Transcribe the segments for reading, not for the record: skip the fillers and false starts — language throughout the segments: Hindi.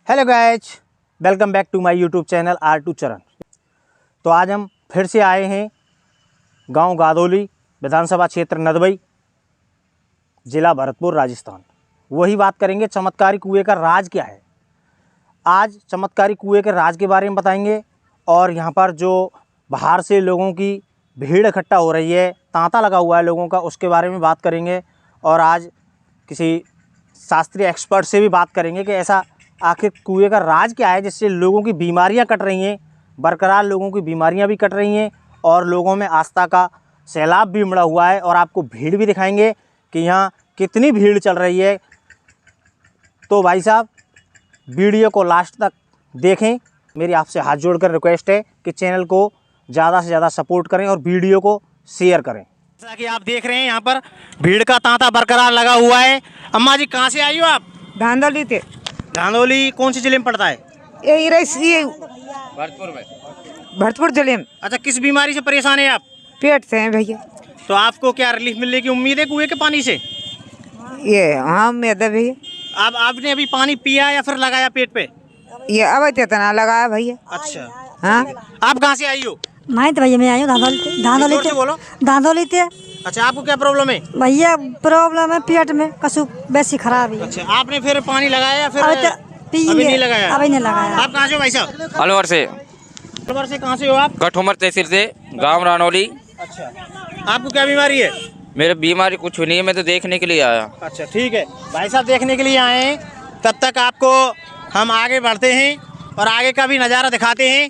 Hello guys, welcome back to my YouTube channel R2 Charan. तो आज हम फिर से आए हैं गांव गादोली, विधानसभा क्षेत्र नदबई, ज़िला भरतपुर, राजस्थान। वही बात करेंगे चमत्कारी कुएं का राज क्या है। आज चमत्कारी कुएं के राज के बारे में बताएंगे और यहाँ पर जो बाहर से लोगों की भीड़ इकट्ठा हो रही है, तांता लगा हुआ है लोगों का, उसके बारे में बात करेंगे। और आज किसी शास्त्रीय एक्सपर्ट से भी बात करेंगे कि ऐसा आखिर कुएं का राज क्या है जिससे लोगों की बीमारियां कट रही हैं, बरकरार लोगों की बीमारियां भी कट रही हैं और लोगों में आस्था का सैलाब भी उमड़ा हुआ है। और आपको भीड़ भी दिखाएंगे कि यहाँ कितनी भीड़ चल रही है। तो भाई साहब, वीडियो को लास्ट तक देखें। मेरी आपसे हाथ जोड़कर रिक्वेस्ट है कि चैनल को ज़्यादा से ज़्यादा सपोर्ट करें और वीडियो को शेयर करें। जैसा कि आप देख रहे हैं यहाँ पर भीड़ का तांता बरकरार लगा हुआ है। अम्मा जी, कहाँ से आई हो आप? धांधोली थे। धांधोली कौन सी जिले में पड़ता है? ये भरतपुर में। भरतपुर जिले में। अच्छा, किस बीमारी से परेशान है आप? पेट से हैं भैया। तो आपको क्या रिलीफ मिलने की उम्मीद है कुएं के पानी से? ये हाँ, उम्मीद है भैया। अब आपने अभी पानी पिया या फिर लगाया पेट पे? ये अब इतना लगाया भैया। अच्छा, हाँ। आप कहाँ से आई हो? मैं तो भैया मैं आई हूँ धांधोली से बोलो। धांधोली थे। अच्छा, आपको क्या प्रॉब्लम है? भैया प्रॉब्लम है पेट में, कसु बेसी खराब है। अच्छा, आपने फिर पानी लगाया या फिर अभी नहीं लगाया? अभी नहीं लगाया। आप कहाँ से हो भाई साहब? अलवर से। अलवर से कहाँ से हो आप? कठुमर तहसील से, गांव रानौली। अच्छा, आपको क्या बीमारी है? मेरे बीमारी कुछ नहीं है, मैं तो देखने के लिए आया। अच्छा, ठीक है भाई साहब, देखने के लिए आए हैं। तब तक आपको हम आगे बढ़ते हैं और आगे का भी नज़ारा दिखाते हैं।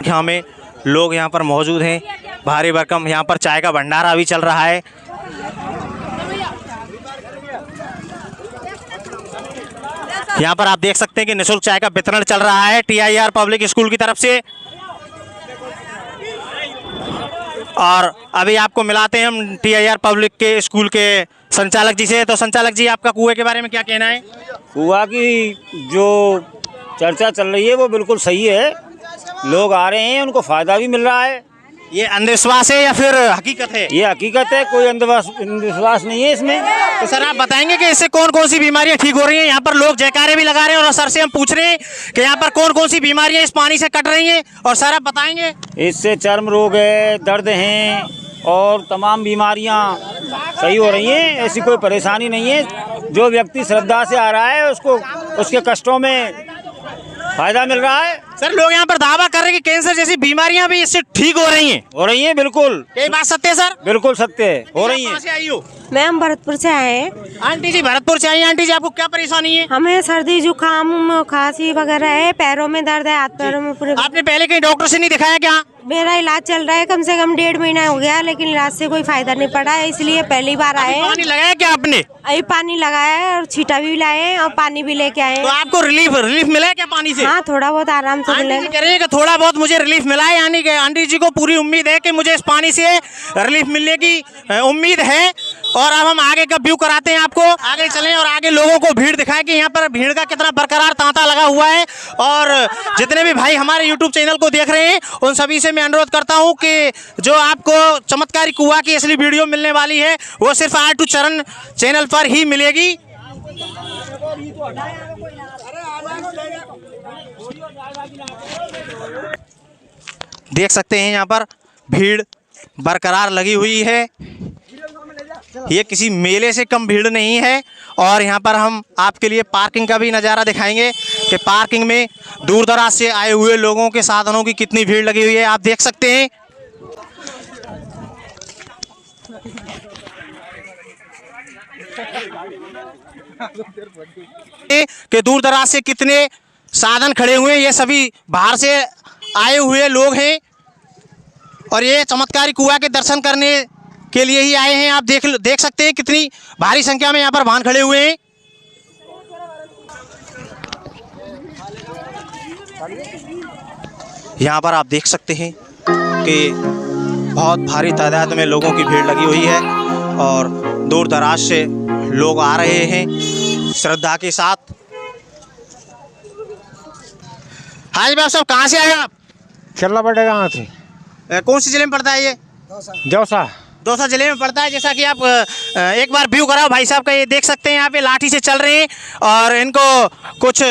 यहाँ में लोग यहाँ पर मौजूद हैं, भारी भरकम। यहाँ पर चाय का भंडारा भी चल रहा है। यहाँ पर आप देख सकते हैं कि निःशुल्क चाय का वितरण चल रहा है TIR पब्लिक स्कूल की तरफ से। और अभी आपको मिलाते हैं हम TIR पब्लिक के स्कूल के संचालक जी से। तो संचालक जी, आपका कुएं के बारे में क्या कहना है? कुआं की जो चर्चा चल रही है वो बिल्कुल सही है। लोग आ रहे हैं, उनको फायदा भी मिल रहा है। ये अंधविश्वास है या फिर हकीकत है? ये हकीकत है, कोई अंधविश्वास नहीं है इसमें। तो सर, आप बताएंगे कि इससे कौन कौन सी बीमारियां ठीक हो रही हैं? यहाँ पर लोग जयकारे भी लगा रहे हैं और सर से हम पूछ रहे हैं कि यहाँ पर कौन कौन सी बीमारियां इस पानी से कट रही हैं। और सर, आप बताएंगे। इससे चर्म रोग है, दर्द हैं और तमाम बीमारियां सही हो रही हैं। ऐसी कोई परेशानी नहीं है। जो व्यक्ति श्रद्धा से आ रहा है उसको उसके कष्टों में फायदा मिल रहा है। सर, लोग यहाँ पर दावा कर रहे हैं कि कैंसर जैसी बीमारियां भी इससे ठीक हो रही हैं। हो रही हैं, बिल्कुल। ये बात सत्य है सर? बिल्कुल सत्य है, हो रही कहाँ हैं। से आई हो? मैम भरतपुर से आए हैं। आंटी जी, भरतपुर से आई। आंटी जी, आपको क्या परेशानी है? हमें सर्दी जुकाम खांसी वगैरह है, पैरों में दर्द है, हाथ पैरों में पूरे। आपने पहले कहीं डॉक्टर से नहीं दिखाया क्या? मेरा इलाज चल रहा है, कम से कम 1.5 महीना हो गया, लेकिन इलाज से कोई फायदा नहीं पड़ा है, इसलिए पहली बार आए हैं। पानी लगाया क्या आपने? अभी पानी लगाया है और छीटा भी लाए हैं और पानी भी लेके आए तो हैं। आपको रिलीफ मिला है क्या पानी से? हाँ, थोड़ा बहुत आराम से आंटी जी मिलेगा। कह रही है कि थोड़ा बहुत मुझे रिलीफ मिला है, यानी कि आंटी जी को पूरी उम्मीद है कि मुझे इस पानी से रिलीफ मिलने की उम्मीद है। और अब हम आगे का व्यू कराते हैं आपको। आगे चलें और आगे लोगों को भीड़ दिखाएं कि यहाँ पर भीड़ का कितना बरकरार तांता लगा हुआ है। और जितने भी भाई हमारे YouTube चैनल को देख रहे हैं, उन सभी से मैं अनुरोध करता हूँ कि जो आपको चमत्कारी कुआं की असली वीडियो मिलने वाली है वो सिर्फ R2 चरण चैनल पर ही मिलेगी। देख सकते हैं यहाँ पर भीड़ बरकरार लगी हुई है। ये किसी मेले से कम भीड़ नहीं है। और यहाँ पर हम आपके लिए पार्किंग का भी नज़ारा दिखाएंगे कि पार्किंग में दूर दराज से आए हुए लोगों के साधनों की कितनी भीड़ लगी हुई है, आप देख सकते हैं। कि दूर दराज से कितने साधन खड़े हुए हैं, ये सभी बाहर से आए हुए लोग हैं और ये चमत्कारी कुआं के दर्शन करने के लिए ही आए हैं। आप देख सकते हैं कितनी भारी संख्या में यहाँ पर वाहन खड़े हुए हैं। यहाँ पर आप देख सकते हैं कि बहुत भारी तादाद में लोगों की भीड़ लगी हुई है और दूर दराज से लोग आ रहे हैं श्रद्धा के साथ। हाँ जी भाई साहब, कहाँ से आए आप? चलना पड़ेगा यहाँ से। कौन सी जिले में पड़ता है ये? जौसा। दौसा जिले में पड़ता है। जैसा कि आप एक बार व्यू कराओ भाई साहब का, ये देख सकते हैं यहाँ पे लाठी से चल रहे हैं और इनको कुछ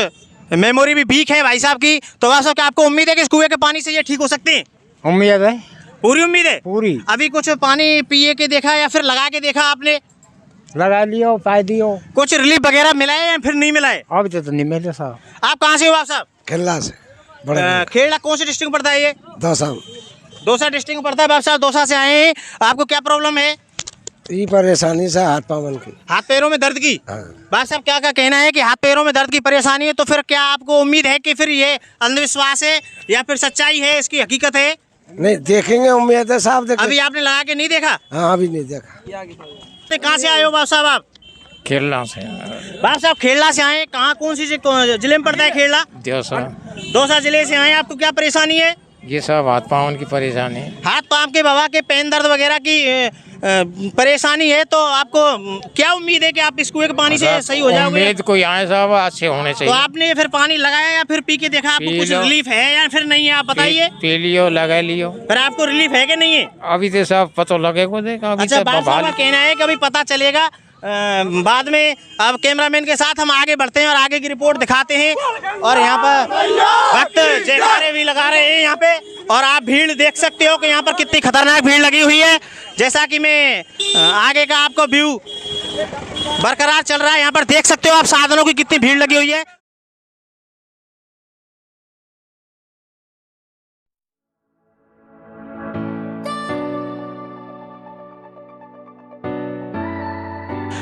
मेमोरी भी वीक है भाई साहब की। तो भाई साहब क्या आपको उम्मीद है कि इस कुएं के पानी से ये ठीक हो सकते हैं? उम्मीद है, पूरी उम्मीद है पूरी। अभी कुछ पानी पिए के देखा या फिर लगा के देखा आपने? लगा लियो, पाई दियो। कुछ रिलीफ वगैरह मिला है या फिर नहीं मिला है? अब तो नहीं मिले साहब। आप कहाँ से हो आप साहब? खेलना से खेड़ा कौन से डिस्ट्रिक्ट में पड़ता है ये? दौसा डिस्ट्रिक्ट में पड़ता है। बाप साहब दौसा से आए हैं, आपको क्या प्रॉब्लम है? ये परेशानी से हाथ पावन की, हाथ पैरों में दर्द की। बाप साहब क्या कहना है कि हाथ पैरों में दर्द की परेशानी है, तो फिर क्या आपको उम्मीद है कि फिर ये अंधविश्वास है या फिर सच्चाई है, इसकी हकीकत है? नहीं देखेंगे, उम्मीद है साहब देखेंगे। अभी आपने लगा के नहीं देखा? हाँ अभी नहीं देखा। कहाँ से आए हो बाप साहब आप? खेलना से। बाप साहब खेड़ा से आए, कहाँ कौन सी जिले में पड़ता है खेड़ा? दौसा जिले से आए। आपको क्या परेशानी है? ये सब हाथ पावन की परेशानी। हाथ पाँव के बाबा के पेन दर्द वगैरह की परेशानी है, तो आपको क्या उम्मीद है कि आप इस कुएं के पानी से सही हो जाओगे? उम्मीद कोई आए साहब अच्छे होने तो चाहिए। आपने फिर पानी लगाया या फिर पी के देखा, आपको कुछ रिलीफ है या फिर नहीं है? आप बताइए। पी लियो, लगा लियो। फिर आपको रिलीफ है कि नहीं है? अभी तो सब पता लगे को देखा। अच्छा, बात साहब का कहना है कि अभी पता चलेगा बाद में। अब कैमरामैन के साथ हम आगे बढ़ते हैं और आगे की रिपोर्ट दिखाते हैं। और यहाँ पर भक्त जयकारे भी लगा रहे हैं यहाँ पे, और आप भीड़ देख सकते हो कि यहाँ पर कितनी खतरनाक भीड़ लगी हुई है। जैसा कि मैं आगे का आपको व्यू बरकरार चल रहा है, यहाँ पर देख सकते हो आप साधनों की कितनी भीड़ लगी हुई है।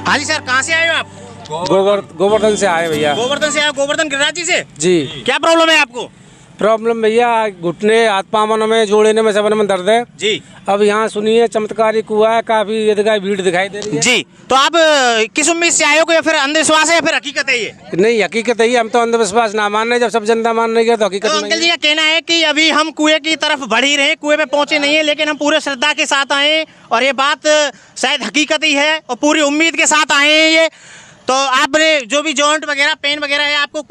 हाँ जी सर, कहाँ से आए हो आप? गोवर्धन से आए भैया। गोवर्धन से आए? गोवर्धन गिरिराज जी से जी। क्या प्रॉब्लम है आपको? प्रॉब्लम भैया घुटने, हाथ पाँव में, जोड़ने में, सबने में दर्द है जी। अब यहाँ सुनिए चमत्कारी कुआ है, काफी भीड़ दिखाई दे रही है जी। तो आप किस उम्मीद से आए हो, या फिर अंधविश्वास है या फिर हकीकत है ये? नहीं, हकीकत है। हम तो अंधविश्वास ना मान रहे, जब सब जनता मान रही है तो हकीकत तो अंकल जी का कहना है कि अभी हम कुएं की तरफ बढ़ ही रहे, कुएं पे पहुंचे नहीं है, लेकिन हम पूरे श्रद्धा के साथ आए और ये बात शायद हकीकत ही है और पूरी उम्मीद के साथ आए हैं ये। तो आपने जो भी जॉइंट वगैरह, पेन वगैरह है आपको,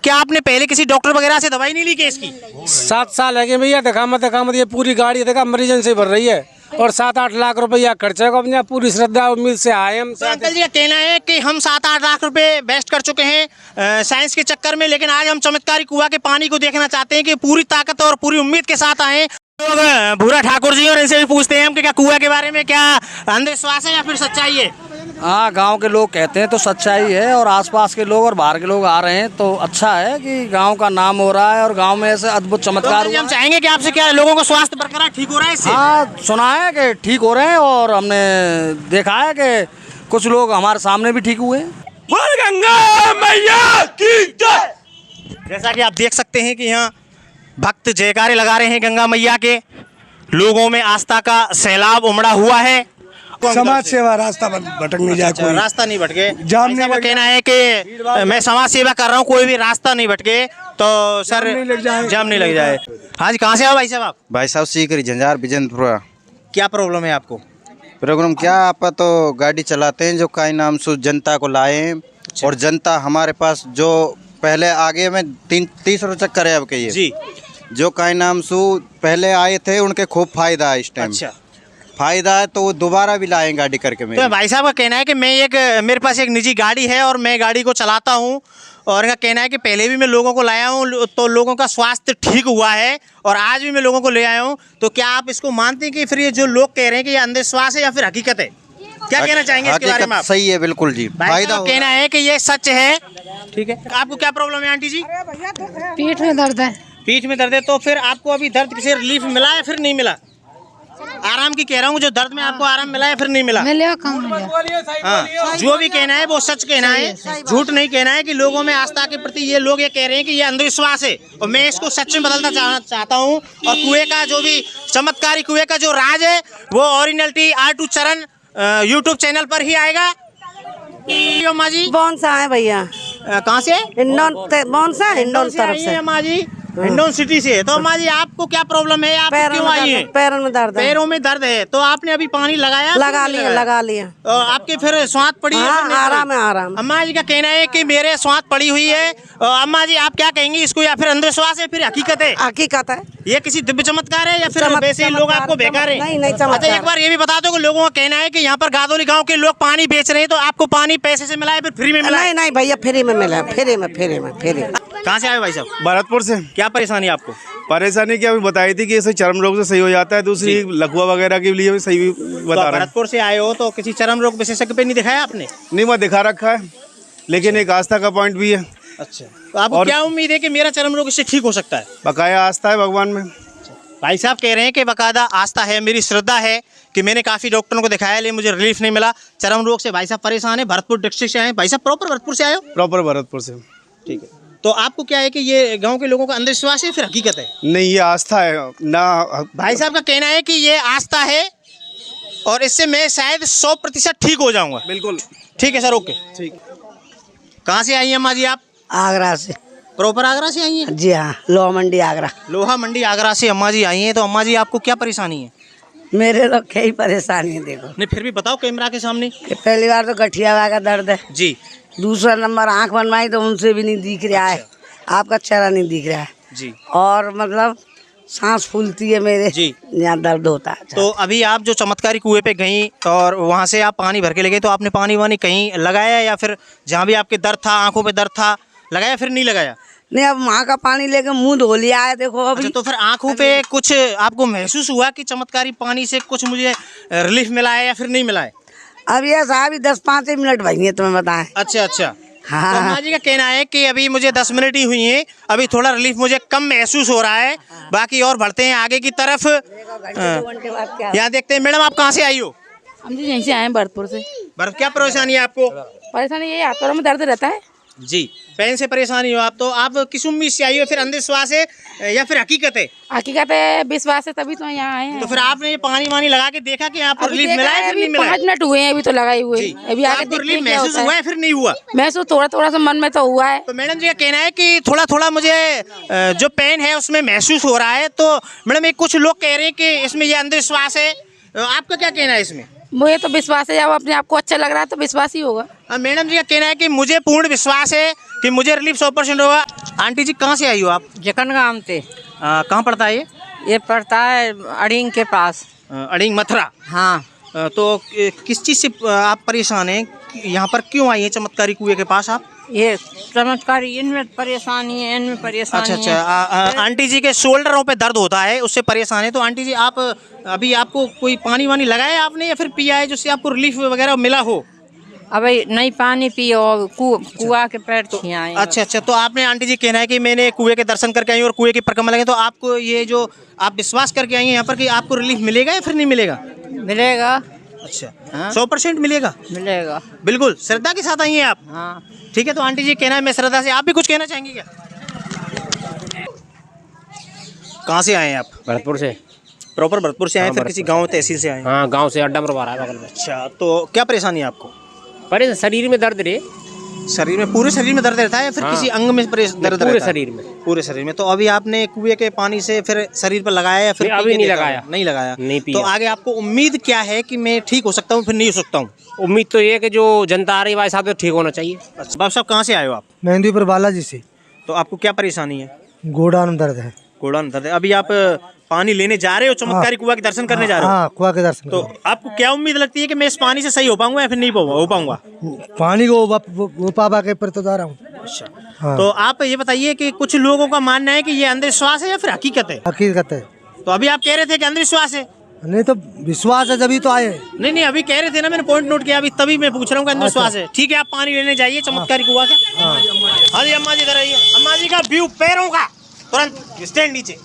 क्या आपने पहले किसी डॉक्टर वगैरह से दवाई नहीं ली केस की? 7 साल है भैया। देखा मत ये पूरी गाड़ी देखा मरीजन से भर रही है और 7-8 लाख रुपया खर्चा को अपने पूरी श्रद्धा उम्मीद से आए हम। तो अंकल जी का कहना है कि हम 7-8 लाख रुपए वेस्ट कर चुके हैं साइंस के चक्कर में, लेकिन आज हम चमत्कारी कुआं के पानी को देखना चाहते हैं कि पूरी ताकत और पूरी उम्मीद के साथ आए। लोग भूरा ठाकुर जी और इनसे भी पूछते हैं हम कि क्या कुआं के बारे में क्या अंधविश्वास है या फिर सच्चाई है? हाँ, गांव के लोग कहते हैं तो सच्चाई है, और आसपास के लोग और बाहर के लोग आ रहे हैं तो अच्छा है कि गांव का नाम हो रहा है और गांव में ऐसे अद्भुत चमत्कार तो हम चाहेंगे कि आपसे क्या लोगों को स्वास्थ्य बरकरार ठीक हो रहा है इससे? हाँ, सुना है कि ठीक हो रहे हैं और हमने देखा है कि कुछ लोग हमारे सामने भी ठीक हुए। गंगा मैया की जय। जैसा कि आप देख सकते हैं कि यहाँ भक्त जयकारे लगा रहे हैं गंगा मैया के, लोगों में आस्था का सैलाब उमड़ा हुआ है। समाज सेवा, रास्ता भटक नहीं जाए कोई। रास्ता नहीं भटके। जाम नहीं का कहना है कि मैं समाज सेवा कर रहा हूँ, कोई भी रास्ता नहीं भटके, तो सर जाम नहीं लग जाए। हाँ जी, कहाँ से आओ भाई साहब आप? भाई साहब सीकरी झंझार बिजनपुरा। क्या प्रॉब्लम है आपको? प्रोग्राम क्या, आप तो गाड़ी चलाते हैं जो काई नाम से जनता को लाए हैं, और जनता हमारे पास जो पहले आगे में 30 चक्कर है अब के ये जी, जो काई नाम से पहले आए थे उनके खूब फायदा है इस टाइम। अच्छा, फायदा है तो वो दोबारा भी लाए गाड़ी करके। तो भाई साहब का कहना है कि मेरे पास एक निजी गाड़ी है और मैं गाड़ी को चलाता हूँ, और इनका कहना है कि पहले भी मैं लोगों को लाया हूँ तो लोगों का स्वास्थ्य ठीक हुआ है, और आज भी मैं लोगों को ले आया हूँ। तो क्या आप इसको मानते हैं कि फिर ये जो लोग कह रहे हैं कि ये अंधविश्वास है या फिर हकीकत है? क्या कहना चाहेंगे इसके बारे में आप? सही है, बिल्कुल जी। फायदा कहना है कि ये सच है। ठीक है, आपको क्या प्रॉब्लम है आंटी जी? पीठ में दर्द है। पीठ में दर्द है, तो फिर आपको अभी दर्द से रिलीफ मिला या फिर नहीं मिला? आराम की कह रहा हूँ, जो दर्द में आपको आराम मिला या फिर नहीं मिला? मिला, कम मिला। हाँ, जो भी कहना है वो सच कहना है, झूठ नहीं कहना है। कि लोगों में आस्था के प्रति ये लोग ये कह रहे हैं कि ये अंधविश्वास है, और मैं इसको सच में बदलना चाहता हूँ। और कुएं का जो भी चमत्कारी कुएं का जो राज है वो ओरिजिनलिटी R2 चरण YouTube चैनल पर ही आएगा। माँ जी कौन सा है भैया? कहाँ से? कौन सा हिंडोन तरफ से? माँ जी हिंडौन सिटी से। तो अम्मा जी आपको क्या प्रॉब्लम है, आप क्यों आई हैं? पैरों में दर्द है। पैरों में दर्द है, तो आपने अभी पानी लगाया? लगा लिया, लगा लिया। आपके फिर स्वाद पड़ी है? हाँ, आराम है, आराम। अम्मा जी का कहना है कि मेरे स्वाद पड़ी हुई है। अम्मा जी आप क्या कहेंगी इसको, या फिर अंधविश्वास है फिर हकीकत है? हकीकत है। ये किसी दिव्य चमत्कार है या फिर वैसे ही लोग आपको बेकार है? नहीं, अच्छा, एक बार ये भी बता दो कि लोगों का कहना है कि यहाँ पर गादोली गांव के लोग पानी बेच रहे हैं, तो आपको पानी पैसे से मिला है फिर फ्री में मिला है? नहीं भैया, फ्री में मिला, फ्री में। कहाँ से आए भाई साहब? भरतपुर से। क्या परेशानी आपको? परेशानी क्या अभी बताई थी कि इसे चर्म रोग से सही हो जाता है, दूसरी लकवा वगैरह के लिए भी सही बता रहे हैं। भरतपुर से आए हो तो किसी चर्म रोग विशेषज्ञ पे नहीं दिखाया आपने? नहीं, मैं दिखा रखा है, लेकिन एक आस्था का पॉइंट भी है। अच्छा, तो आपको क्या उम्मीद है कि मेरा चर्म रोग इससे ठीक हो सकता है? बकाया आस्था है भगवान में। भाई साहब कह रहे हैं कि बकायदा आस्था है, मेरी श्रद्धा है कि मैंने काफ़ी डॉक्टरों को दिखाया लेकिन मुझे रिलीफ नहीं मिला। चर्म रोग से भाई साहब परेशान है, भरतपुर डिस्ट्रिक्ट से आए। भाई साहब प्रॉपर भरतपुर से आए हो? प्रॉपर भरतपुर से। ठीक है, तो आपको क्या है कि ये गांव के लोगों का अंधविश्वास है फिर हकीकत है? नहीं, ये आस्था है ना। भाई साहब का कहना है कि ये आस्था है और इससे मैं शायद 100% ठीक हो जाऊंगा। बिल्कुल ठीक है सर, ओके। ठीक। कहाँ से आई हैं अम्मा जी आप? आगरा से। प्रॉपर आगरा से आई हैं? जी हाँ, लोहा मंडी आगरा। लोहा मंडी आगरा से अम्मा जी आई हैं। तो अम्मा जी आपको क्या परेशानी है? मेरे तो कई परेशानी है, देखो। नहीं फिर भी बताओ कैमरा के सामने। पहली बार तो गठिया का दर्द है जी। दूसरा नंबर आंख बनवाई तो उनसे भी नहीं दिख रहा है, आपका चेहरा नहीं दिख रहा है जी। और मतलब सांस फूलती है मेरे जी, यहाँ दर्द होता है। तो अभी आप जो चमत्कारी कुएं पे गई और वहाँ से आप पानी भर के ले गए, तो आपने पानी वानी कहीं लगाया या फिर जहाँ भी आपके दर्द था, आंखों पे दर्द था, लगाया फिर नहीं लगाया? नहीं, अब वहाँ का पानी लेके मुंह धो लिया है, देखो अभी। अच्छा, तो फिर आंखों पे कुछ आपको महसूस हुआ कि चमत्कारी पानी से कुछ मुझे रिलीफ मिला है या फिर नहीं मिला है? अब ये साहब 10-5 मिनट भाई है तुम्हें बताएं। अच्छा अच्छा। हाँ। तो अम्मा जी का कहना है कि अभी मुझे 10 मिनट ही हुई हैं, अभी थोड़ा रिलीफ मुझे कम महसूस हो रहा है। बाकी और बढ़ते हैं आगे की तरफ। यहाँ देखते हैं। मैडम आप कहाँ से आई हो? हम जी यहीं से आए हैं, भरतपुर से। क्या परेशानी है आपको? परेशानी यही हाथ पैरों में दर्द रहता है जी। पेन से परेशानी हो आप, तो आप किस उम्मीद से आई हो? फिर अंधविश्वास है या फिर हकीकत है? हकीकत है, विश्वास है, तभी तो यहाँ आए हैं। तो फिर आपने ये पानी वानी लगा के देखा कि आपको रिलीफ मिला है फिर नहीं मिला? 5 मिनट हुए हैं अभी तो लगाए हुए। अभी आगे आपको रिलीफ महसूस हुआ है फिर नहीं हुआ? महसूस थोड़ा सा मन में तो हुआ है। तो मैडम जी का कहना है कि थोड़ा थोड़ा मुझे जो पेन है उसमें महसूस हो रहा है। तो मैडम ये कुछ लोग कह रहे हैं कि इसमें ये अंधविश्वास है, आपका क्या कहना है इसमें? मुझे तो विश्वास है, जब अपने आप को अच्छा लग रहा है तो विश्वास ही होगा। मैडम जी का कहना है कि मुझे पूर्ण विश्वास है कि मुझे रिलीफ 100% होगा। आंटी जी कहाँ से आई हो आप? जकन गाँव से। कहाँ पड़ता है ये पड़ता है अड़िंग के पास। अड़िंग मथुरा। हाँ। तो किस चीज़ से आप परेशान हैं? यहाँ पर क्यों आई है चमत्कारी कुएं के पास आप? ये चमत्कारी, इनमें परेशानी है, इनमें परेशानी है। अच्छा। आंटी जी के शोल्डरों पे दर्द होता है, उससे परेशान है। तो आंटी जी आप अभी आपको कोई पानी वानी लगाया आपने या फिर पिया है जिससे आपको रिलीफ वगैरह मिला हो? अभी नहीं पानी पियो, कुआ के पैर छियाए। अच्छा अच्छा। तो आपने आंटी जी कहना है कि मैंने कुएं के दर्शन करके आई और कुएं की परिक्रमा लगे, तो आपको ये जो आप विश्वास करके आई हैं यहाँ पर कि आपको रिलीफ मिलेगा या फिर नहीं मिलेगा? मिलेगा। अच्छा, 100% मिलेगा? मिलेगा, बिल्कुल श्रद्धा के साथ आई हैं आप? हाँ। ठीक है, तो आंटी जी कहना है मैं श्रद्धा से। आप भी कुछ कहना चाहेंगे क्या? कहाँ से आए हैं आप? भरतपुर से। प्रॉपर भरतपुर से आए? फिर किसी गांव तहसील से आए? हाँ, गांव से अड्डा मरवा रहा है बगल में। अच्छा, तो क्या परेशानी है आपको? शरीर में दर्द रे। शरीर में, पूरे शरीर में दर्द रहता है या फिर किसी अंग में दर्द? पूरे शरीर में। पूरे शरीर में। तो अभी आपने कुएं के पानी से फिर शरीर पर लगाया या फिर? अभी नहीं लगाया। नहीं लगाया। नहीं पिया। तो आगे आपको उम्मीद क्या है कि मैं ठीक हो सकता हूँ फिर नहीं हो सकता हूँ? उम्मीद तो ये है कि जो जनता आ रही है भाई साहब तो ठीक होना चाहिए। अच्छा, बाबू साहब कहाँ से आए हो आप? मेहंदीपुर बालाजी से। तो आपको क्या परेशानी है? गोड़ा में दर्द है। गोड़ा में दर्द है। अभी आप पानी लेने जा रहे हो, चमत्कारी कुआं के दर्शन करने जा रहे हो? हाँ, कुआं के दर्शन। तो आपको क्या उम्मीद लगती है कि मैं इस पानी से सही हो पाऊंगा या फिर नहीं हो पाऊंगा? पानी को वो पापा के पर तो जा रहा हूँ। अच्छा। हाँ। तो आप ये बताइए कि कुछ लोगों का मानना है कि ये अंधविश्वास है या फिर हकीकत है? हकीकत है। तो अभी आप कह रहे थे कि अंधविश्वास है। नहीं तो विश्वास है जब तो आए। नहीं, अभी कह रहे थे ना, मैंने पॉइंट नोट किया, अभी तभी मैं पूछ रहा हूँ कि अंधविश्वास है। ठीक है, आप पानी लेने जाइए चमत्कारी कुआं से। हाँ जी, अम्मा जी इधर आइए। अम्मा जी का व्यू पैरों का, तुरंत स्टैंड नीचे।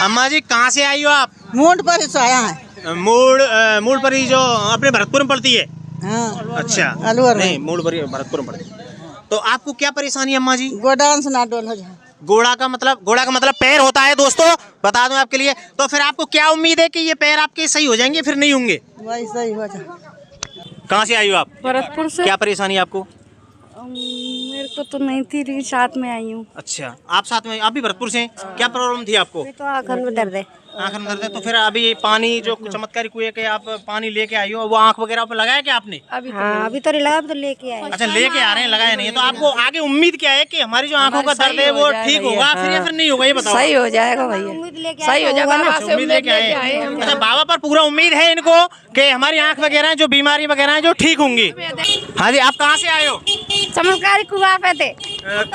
अम्मा जी कहाँ से आई हो आप? मूड पर से आया है। मूड पर ही जो अपने भरतपुर में पड़ती है? हाँ। अच्छा, अलवर नहीं, मूड पर भरतपुर में पड़ती है। तो आपको क्या परेशानी है अम्मा जी? गोडाउन से ना डोल हो जाए। गोड़ा का मतलब पैर होता है दोस्तों, बता दूं आपके लिए। तो फिर आपको क्या उम्मीद है कि ये पैर आपके सही हो जाएंगे फिर नहीं होंगे? वही सही हो जाए। कहाँ से आई हो आप? भरतपुर से। क्या परेशानी है आपको? मेरे को तो नहीं थी लेकिन साथ में आई हूँ। अच्छा, आप साथ में, आप भी भरतपुर से हैं? क्या प्रॉब्लम थी आपको? तो आँखन में दर्द है। आँख में दर्द है, तो फिर अभी पानी जो चमत्कारी कुएं के आप पानी लेके आई हो, वो आँख वगैरह पे लगाया क्या आपने? हाँ अभी तो नहीं लगा, अभी तो लेके आए। अच्छा, लेके आ रहे हैं, लगाया नहीं है। तो आपको आगे उम्मीद क्या है कि हमारी जो आँखों का दर्द है वो ठीक होगा फिर या फिर नहीं होगा, ये बताओ। सही हो जाएगा भैया, सही हो जाएगा। उम्मीद लेके आए। अच्छा, बाबा पर पूरा उम्मीद है इनको कि हमारी आँख वगैरह जो बीमारी वगैरह है जो ठीक होंगी। हाँ जी, आप कहाँ से आए हो? चमत्कारी कुआं पे थे।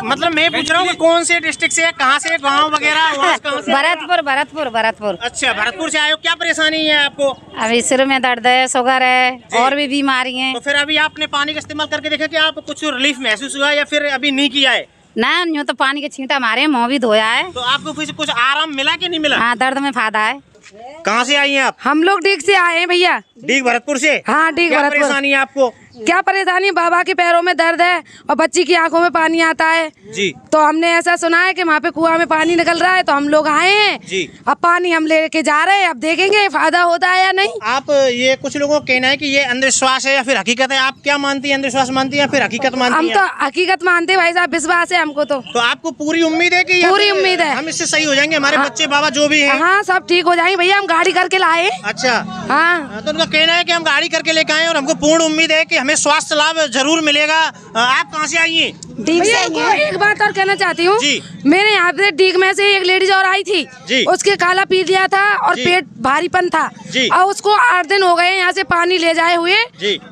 मतलब मैं पूछ रहा हूँ कि कौन से डिस्ट्रिक्ट से, कहाँ से, गाँव वगैरह? भरतपुर। अच्छा, भरतपुर से आए हो। क्या परेशानी है आपको? अभी सिर में दर्द है, शुगर है और भी बीमारी है। तो फिर अभी आपने पानी का इस्तेमाल करके देखा कि आप कुछ रिलीफ महसूस हुआ या फिर अभी नहीं किया है? ना यूँ तो पानी के छींटा मारे, मुँह भी धोया है। तो आपको फिर कुछ आराम मिला कि नहीं मिला? हाँ, दर्द में फायदा है। कहाँ से आई हैं आप? हम लोग डीग से आए हैं भैया। डीग भरतपुर से? हाँ, डीग क्या भरतपुर। परेशानी है आपको? क्या परेशानी? बाबा के पैरों में दर्द है और बच्ची की आंखों में पानी आता है जी। तो हमने ऐसा सुना है कि वहाँ पे कुआं में पानी निकल रहा है, तो हम लोग आए हैं जी। अब पानी हम लेके जा रहे हैं, अब देखेंगे फायदा होता है या नहीं। आप, ये कुछ लोगों का कहना है कि ये अंधविश्वास है या फिर हकीकत है, आप क्या मानती हैं? अंधविश्वास मानती है या फिर हकीकत मानती हम हैं? तो हकीकत मानते हैं भाई साहब, विश्वास है हमको। तो आपको पूरी उम्मीद है कि पूरी उम्मीद है हम इससे सही हो जाएंगे, हमारे बच्चे बाबा जो भी हैं? हाँ, सब ठीक हो जाएंगे भैया, हम गाड़ी करके लाए। अच्छा, हाँ, तो उनका कहना है कि हम गाड़ी करके लेके आए और हमको पूर्ण उम्मीद है कि हमें स्वास्थ्य लाभ जरूर मिलेगा। आप कहाँ से आई हैं? भैया एक बात और कहना चाहती हूँ, मेरे यहाँ पे डीग में से एक लेडीज और आई थी, उसके काला पी लिया था और पेट भारीपन था और उसको 8 दिन हो गए यहाँ से पानी ले जाए हुए।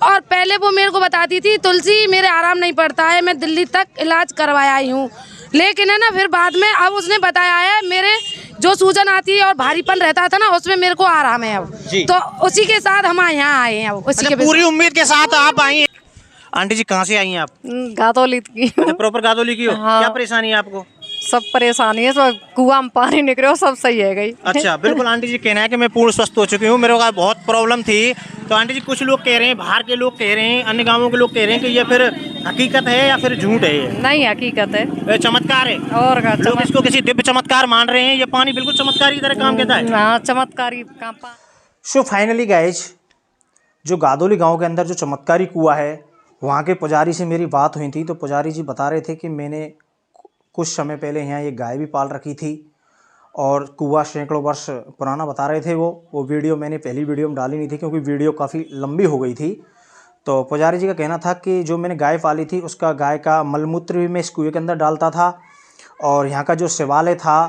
और पहले वो मेरे को बताती थी, तुलसी मेरे आराम नहीं पड़ता है, मैं दिल्ली तक इलाज करवाया आई हूँ, लेकिन है ना फिर बाद में अब उसने बताया है मेरे जो सूजन आती है और भारीपन रहता था ना उसमें मेरे को आराम है अब। तो उसी के साथ हम यहाँ आए हैं। अब उसी के पूरी उम्मीद के साथ आप आई हैं। आंटी जी, कहाँ से आई हैं आप? गादोली की। प्रॉपर गादोली की हो? हाँ। क्या परेशानी है आपको? सब परेशानी है, सब कुआं में पानी निकले हो, सब सही है गई। अच्छा, बिल्कुल। आंटी जी कहना है कि मैं पूर्ण स्वस्थ हो चुकी हूँ, मेरे को बहुत प्रॉब्लम थी। तो आंटी जी, कुछ लोग कह रहे हैं, बाहर के लोग कह रहे हैं, अन्य गांवों के लोग कह रहे हैं कि ये फिर हकीकत है या फिर झूठ है? ये नहीं, हकीकत है, चमत्कार है। और लोग इसको किसी दिव्य चमत्कार मान रहे हैं। ये पानी बिल्कुल चमत्कारी की तरह काम करता है। हाँ, चमत्कारी काम। सो फाइनली गाइज, जो गादोली गाँव के अंदर जो चमत्कारी कुआं है, वहाँ के पुजारी से मेरी बात हुई थी। तो पुजारी जी बता रहे थे कि मैंने कुछ समय पहले यहाँ एक गाय भी पाल रखी थी और कुआं सैकड़ों वर्ष पुराना बता रहे थे। वो वीडियो मैंने पहली वीडियो में डाली नहीं थी क्योंकि वीडियो काफ़ी लंबी हो गई थी। तो पुजारी जी का कहना था कि जो मैंने गाय पाली थी उसका गाय का मलमूत्र भी मैं इस कुएं के अंदर डालता था और यहाँ का जो शिवालय था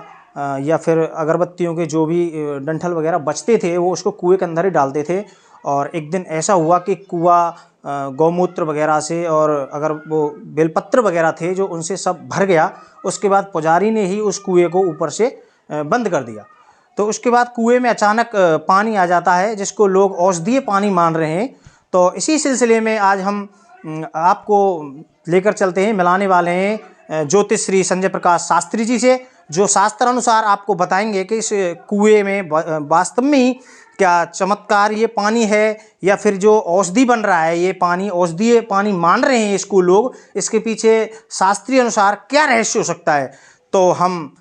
या फिर अगरबत्तियों के जो भी डंठल वगैरह बचते थे वो उसको कुएं के अंदर ही डालते थे। और एक दिन ऐसा हुआ कि कुआं गौमूत्र वगैरह से और अगर वो बेलपत्र वगैरह थे जो उनसे सब भर गया। उसके बाद पुजारी ने ही उस कुएं को ऊपर से बंद कर दिया। तो उसके बाद कुएं में अचानक पानी आ जाता है जिसको लोग औषधीय पानी मान रहे हैं। तो इसी सिलसिले में आज हम आपको लेकर चलते हैं, मिलाने वाले हैं ज्योतिष श्री संजय प्रकाश शास्त्री जी से, जो शास्त्र अनुसार आपको बताएंगे कि इस कुएं में वास्तव में ही क्या चमत्कार ये पानी है या फिर जो औषधि बन रहा है ये पानी औषधीय पानी मान रहे हैं इसको लोग, इसके पीछे शास्त्रीय अनुसार क्या रहस्य हो सकता है। तो हम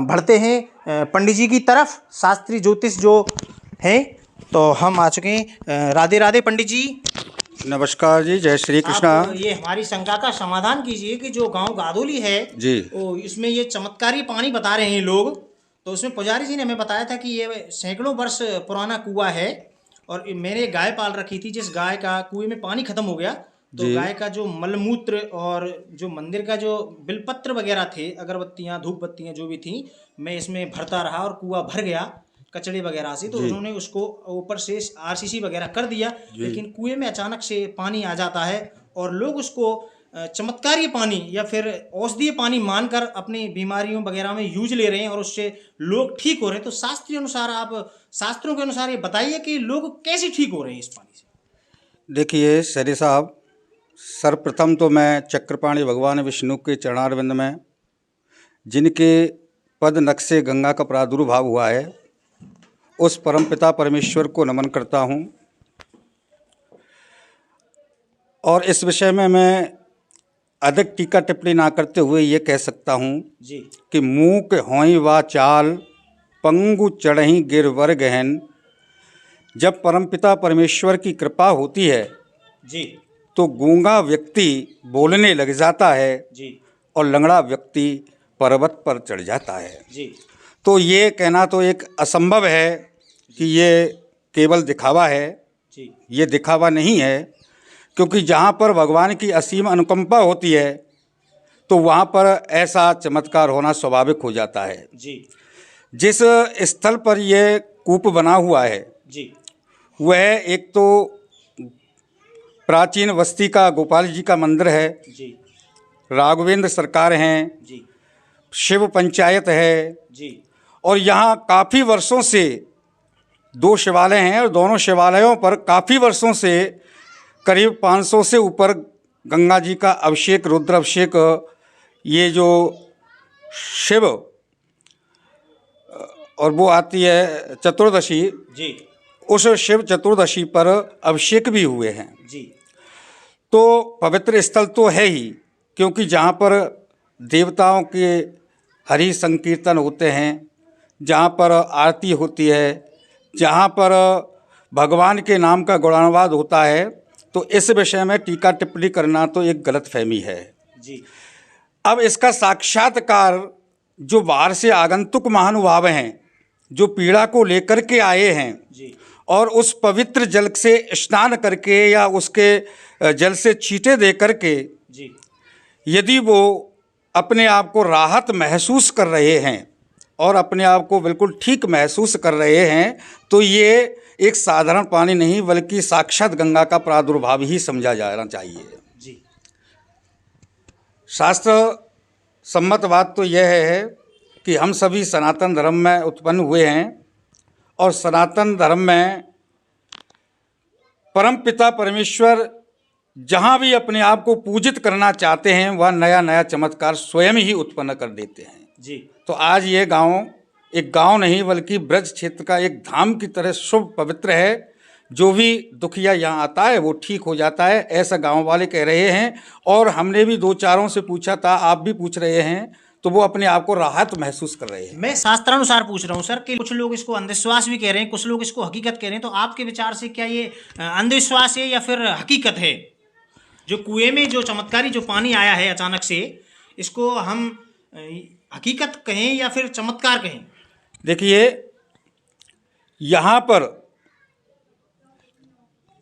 बढ़ते हैं पंडित जी की तरफ, शास्त्रीय ज्योतिष जो हैं। तो हम आ चुके हैं। राधे राधे पंडित जी। नमस्कार जी, जय श्री कृष्णा। ये हमारी शंका का समाधान कीजिए कि जो गांव गादोली है जी, इसमें ये चमत्कारी पानी बता रहे हैं लोग। तो उसमें पुजारी जी ने हमें बताया था कि ये सैकड़ों वर्ष पुराना कुआं है और मैंने गाय पाल रखी थी, जिस गाय का कुएं में पानी खत्म हो गया तो गाय का जो मलमूत्र और जो मंदिर का जो बिलपत्र वगैरह थे, अगरबत्तियाँ धूप बत्तियाँ जो भी थी, मैं इसमें भरता रहा और कुआं भर गया कचड़े वगैरह से। तो उन्होंने उसको ऊपर से आरसीसी वगैरह कर दिया, लेकिन कुएं में अचानक से पानी आ जाता है और लोग उसको चमत्कारी पानी या फिर औषधीय पानी मानकर अपनी बीमारियों वगैरह में यूज ले रहे हैं और उससे लोग ठीक हो रहे हैं। तो शास्त्रीय अनुसार, आप शास्त्रों के अनुसार ये बताइए कि लोग कैसे ठीक हो रहे हैं इस पानी से। देखिए सरी साहब, सर्वप्रथम तो मैं चक्रपाणी भगवान विष्णु के चरणारविंद में, जिनके पद नक्शे गंगा का प्रादुर्भाव हुआ है, उस परमपिता परमेश्वर को नमन करता हूँ। और इस विषय में मैं अधिक टीका टिप्पणी ना करते हुए ये कह सकता हूँ कि मूक होई वा चाल पंगु चढ़ही गिरवर गहन। जब परमपिता परमेश्वर की कृपा होती है जी, तो गूंगा व्यक्ति बोलने लग जाता है जी और लंगड़ा व्यक्ति पर्वत पर चढ़ जाता है। जी तो ये कहना तो एक असंभव है कि ये केवल दिखावा है। जी ये दिखावा नहीं है, क्योंकि जहाँ पर भगवान की असीम अनुकंपा होती है तो वहाँ पर ऐसा चमत्कार होना स्वाभाविक हो जाता है। जी जिस स्थल पर यह कूप बना हुआ है जी वह एक तो प्राचीन बस्ती का गोपाल जी का मंदिर है, जी राघवेंद्र सरकार हैं, जी शिव पंचायत है, जी और यहाँ काफ़ी वर्षों से 2 शिवालय हैं और दोनों शिवालयों पर काफ़ी वर्षों से करीब 500 से ऊपर गंगा जी का अभिषेक, रुद्र अभिषेक, ये जो शिव और वो आती है चतुर्दशी जी उस शिव चतुर्दशी पर अभिषेक भी हुए हैं। जी तो पवित्र स्थल तो है ही, क्योंकि जहाँ पर देवताओं के हरि संकीर्तन होते हैं, जहाँ पर आरती होती है, जहाँ पर भगवान के नाम का गुणानुवाद होता है, तो इस विषय में टीका टिप्पणी करना तो एक गलतफहमी है। जी अब इसका साक्षात्कार जो बाहर से आगंतुक महानुभाव हैं, जो पीड़ा को लेकर के आए हैं जी और उस पवित्र जल से स्नान करके या उसके जल से छींटे दे करके जी यदि वो अपने आप को राहत महसूस कर रहे हैं और अपने आप को बिल्कुल ठीक महसूस कर रहे हैं, तो ये एक साधारण पानी नहीं बल्कि साक्षात गंगा का प्रादुर्भाव ही समझा जाना चाहिए। जी शास्त्र सम्मत बात तो यह है कि हम सभी सनातन धर्म में उत्पन्न हुए हैं और सनातन धर्म में परम पिता परमेश्वर जहाँ भी अपने आप को पूजित करना चाहते हैं वह नया नया चमत्कार स्वयं ही उत्पन्न कर देते हैं। जी तो आज ये गांव एक गांव नहीं बल्कि ब्रज क्षेत्र का एक धाम की तरह शुभ पवित्र है। जो भी दुखिया यहाँ आता है वो ठीक हो जाता है, ऐसा गांव वाले कह रहे हैं। और हमने भी 2-4 से पूछा था, आप भी पूछ रहे हैं, तो वो अपने आप को राहत महसूस कर रहे हैं। मैं शास्त्रानुसार पूछ रहा हूँ सर कि कुछ लोग इसको अंधविश्वास भी कह रहे हैं, कुछ लोग इसको हकीकत कह रहे हैं, तो आपके विचार से क्या ये अंधविश्वास है या फिर हकीकत है? जो कुएं में जो चमत्कारी जो पानी आया है अचानक से, इसको हम हकीकत कहें या फिर चमत्कार कहें? देखिए, यहाँ पर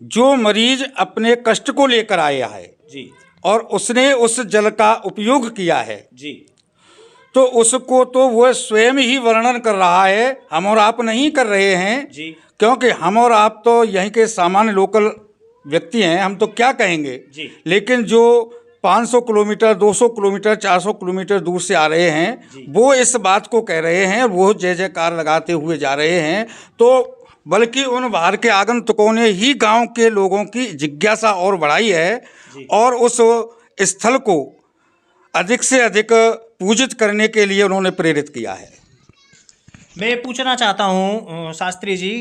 जो मरीज अपने कष्ट को लेकर आया है जी और उसने उस जल का उपयोग किया है जी, तो उसको तो वह स्वयं ही वर्णन कर रहा है, हम और आप नहीं कर रहे हैं जी। क्योंकि हम और आप तो यहीं के सामान्य लोकल व्यक्ति हैं, हम तो क्या कहेंगे जी। लेकिन जो 500 किलोमीटर 200 किलोमीटर 400 किलोमीटर दूर से आ रहे हैं वो इस बात को कह रहे हैं, वो जय जयकार लगाते हुए जा रहे हैं। तो बल्कि उन बाहर के आगंतुकों ने ही गांव के लोगों की जिज्ञासा और बढ़ाई है और उस स्थल को अधिक से अधिक पूजित करने के लिए उन्होंने प्रेरित किया है। मैं पूछना चाहता हूँ शास्त्री जी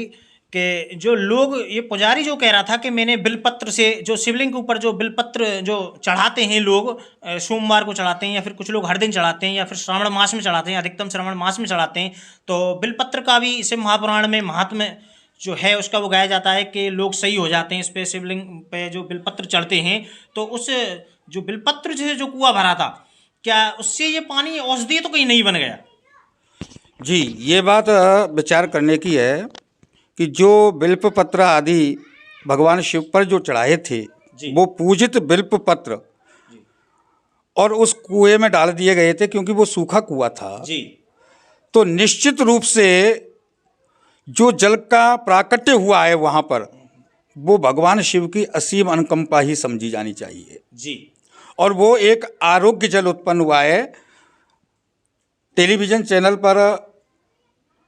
कि जो लोग, ये पुजारी जो कह रहा था कि मैंने बिलपत्र से, जो शिवलिंग के ऊपर जो बिलपत्र जो चढ़ाते हैं लोग, सोमवार को चढ़ाते हैं या फिर कुछ लोग हर दिन चढ़ाते हैं या फिर श्रावण मास में चढ़ाते हैं, अधिकतम श्रावण मास में चढ़ाते हैं, तो बिलपत्र का भी शिव महापुराण में महात्म्य जो है उसका वो गाया जाता है कि लोग सही हो जाते हैं इस पे, शिवलिंग पे जो बिलपत्र चढ़ते हैं। तो उस जो बिलपत्र से जो कुआं भरा था, क्या उससे ये पानी औषधीय तो कहीं नहीं बन गया? जी, ये बात विचार करने की है कि जो बिल्व पत्र आदि भगवान शिव पर जो चढ़ाए थे वो पूजित बिल्व पत्र और उस कुएं में डाल दिए गए थे क्योंकि वो सूखा कुआं था जी। तो निश्चित रूप से जो जल का प्राकट्य हुआ है वहाँ पर वो भगवान शिव की असीम अनुकंपा ही समझी जानी चाहिए जी। और वो एक आरोग्य जल उत्पन्न हुआ है। टेलीविज़न चैनल पर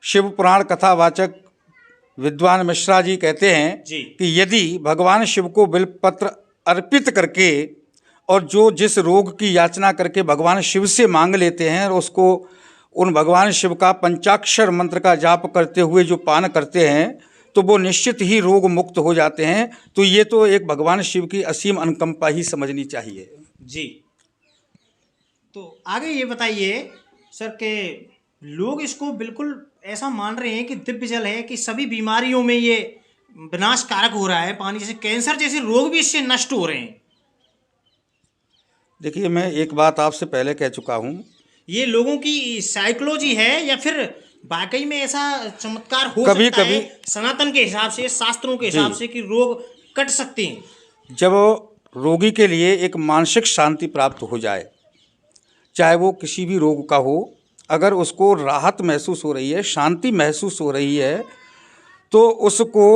शिव पुराण कथावाचक विद्वान मिश्रा जी कहते हैं कि यदि भगवान शिव को बिल्वपत्र अर्पित करके और जो जिस रोग की याचना करके भगवान शिव से मांग लेते हैं और उसको उन भगवान शिव का पंचाक्षर मंत्र का जाप करते हुए जो पान करते हैं तो वो निश्चित ही रोग मुक्त हो जाते हैं। तो ये तो एक भगवान शिव की असीम अनुकंपा ही समझनी चाहिए जी। तो आगे ये बताइए सर कि लोग इसको बिल्कुल ऐसा मान रहे हैं कि दिव्य जल है, कि सभी बीमारियों में ये विनाशकारक हो रहा है पानी, जैसे कैंसर जैसे रोग भी इससे नष्ट हो रहे हैं, देखिए, मैं एक बात आपसे पहले कह चुका हूँ। ये लोगों की साइकोलॉजी है या फिर वाकई में ऐसा चमत्कार हो कभी सकता कभी है सनातन के हिसाब से, शास्त्रों के हिसाब से, कि रोग कट सकते हैं? जब रोगी के लिए एक मानसिक शांति प्राप्त हो जाए, चाहे वो किसी भी रोग का हो, अगर उसको राहत महसूस हो रही है, शांति महसूस हो रही है, तो उसको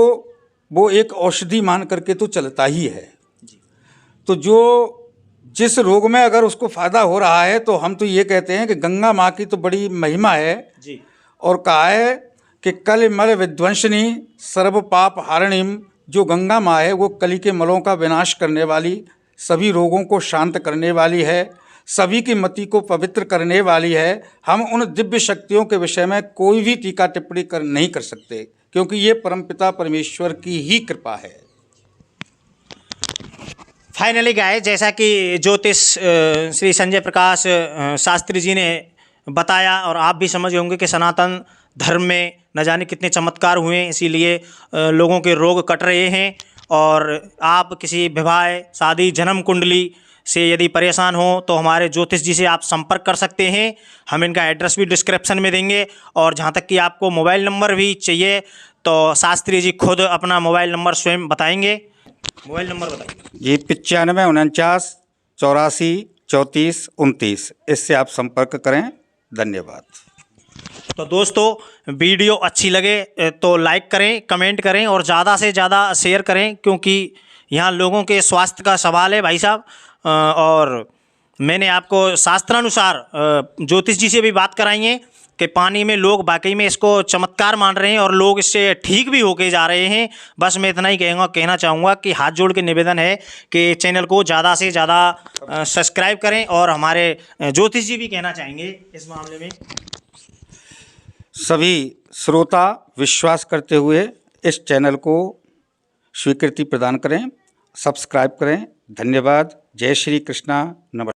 वो एक औषधि मान करके तो चलता ही है। तो जिस रोग में अगर उसको फायदा हो रहा है, तो हम तो ये कहते हैं कि गंगा माँ की तो बड़ी महिमा है जी। और कहा है कि कल मल विध्वंसनी सर्व पाप हारणिम, जो गंगा माँ है वो कली के मलों का विनाश करने वाली, सभी रोगों को शांत करने वाली है, सभी की मति को पवित्र करने वाली है। हम उन दिव्य शक्तियों के विषय में कोई भी टीका टिप्पणी नहीं कर सकते, क्योंकि ये परमपिता परमेश्वर की ही कृपा है। फाइनली गाइस, जैसा कि ज्योतिष श्री संजय प्रकाश शास्त्री जी ने बताया और आप भी समझ होंगे कि सनातन धर्म में न जाने कितने चमत्कार हुए हैं, इसीलिए लोगों के रोग कट रहे हैं। और आप किसी विवाह, शादी, जन्म कुंडली से यदि परेशान हो तो हमारे ज्योतिष जी से आप संपर्क कर सकते हैं। हम इनका एड्रेस भी डिस्क्रिप्शन में देंगे, और जहाँ तक कि आपको मोबाइल नंबर भी चाहिए तो शास्त्री जी खुद अपना मोबाइल नंबर स्वयं बताएंगे। मोबाइल नंबर बताइए। ये 9549 84 34 29, इससे आप संपर्क करें। धन्यवाद। तो दोस्तों, वीडियो अच्छी लगे तो लाइक करें, कमेंट करें और ज़्यादा से ज़्यादा शेयर करें, क्योंकि यहाँ लोगों के स्वास्थ्य का सवाल है भाई साहब। और मैंने आपको शास्त्रानुसार ज्योतिष जी से भी बात कराई है कि पानी में लोग वाकई में इसको चमत्कार मान रहे हैं और लोग इससे ठीक भी होके जा रहे हैं। बस मैं इतना ही कहना चाहूँगा कि हाथ जोड़ के निवेदन है कि चैनल को ज़्यादा से ज़्यादा सब्सक्राइब करें। और हमारे ज्योतिष जी भी कहना चाहेंगे इस मामले में। सभी श्रोता विश्वास करते हुए इस चैनल को स्वीकृति प्रदान करें, सब्सक्राइब करें। धन्यवाद। जय श्री कृष्णा। नमस्कार।